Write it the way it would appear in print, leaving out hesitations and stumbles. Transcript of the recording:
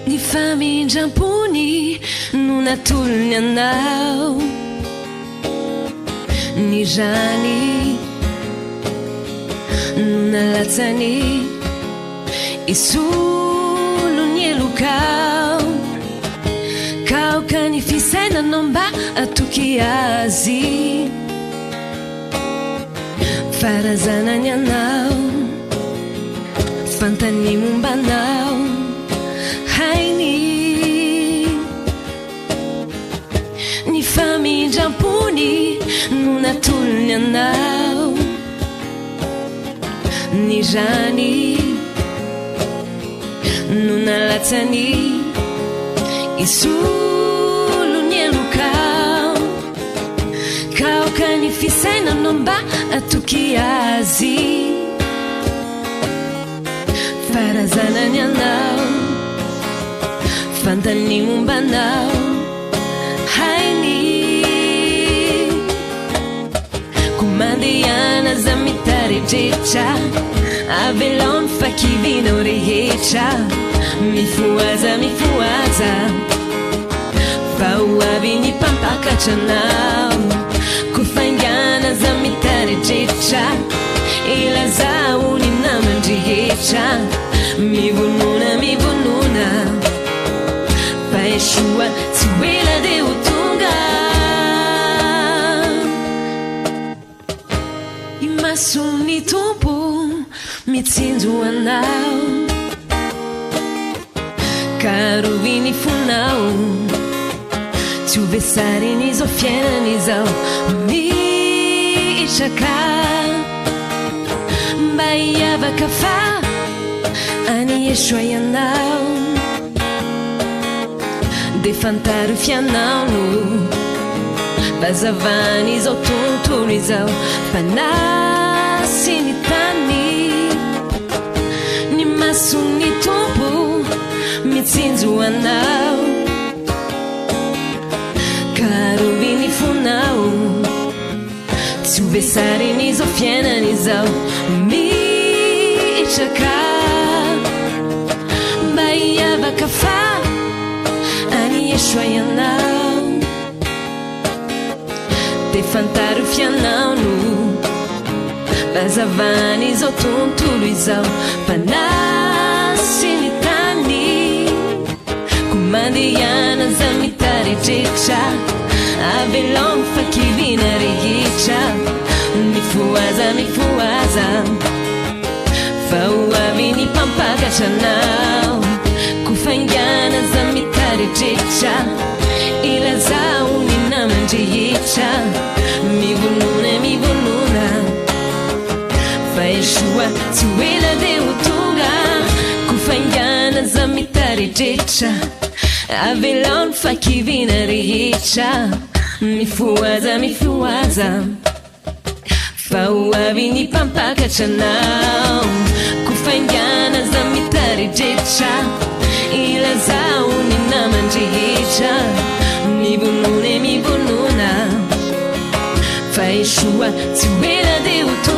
Ny famindram-pony no natolony anao, ny rany no nalatsany isolony elokao, kaoka ny fisainanao mba atoky azy, farazanany anao fantany mombanao hainy. Ny famindram-pony no natolony anao, ny rany no nalatsany isolony elokao, kaoka ny fisainanao mba atoky azy, farazanany anao fantany mombanao hainy. Komandeana za mitarejetra avelony fakivinao rehetra, mifoaza mifoaza fa ho avy ny mpampakatranao. Kofaingana za mitarejetra ilazao ny namandrehetra, mivonona mivonona fa Yeshua tsy ela de ho tonga. I mason'ny tompo mitsinjo anao, karoviny fonao tsy ho vesariny izao fiainana izao mitraka, mba hiavaka fa any Yeshua ianao, de fantaro fianao no vazavany izao tontolo izao fanasy ny tany. Ny mason'ny tompo mitsinjo anao, karoviny fonao tsy ho vesariny izao fiainana izao mitraka, mba hiavaka fa any Yeshua ianao, de fantaro fianao no vazavany izao tontolo izao fanasy ny tany. Komandeana za mitarejetra avelony fakivina rehetra, mifoaza mifoaza fa ho avy ny mpampakatranao. Kofaingana za mitarejetra ilazao ny namandrehetra, mivonona mivonona fa Yeshua tsy ela de ho tonga. Kofaingana za mitarejetra avelony fakivina rehetra, mifoaza mifoaza fa ho avy ny mpampakatranao. Kofaingana za mitarejetra ilazao ny namandrehetra, mivonona mivonona fa Yeshua tsy ela de ho tonga.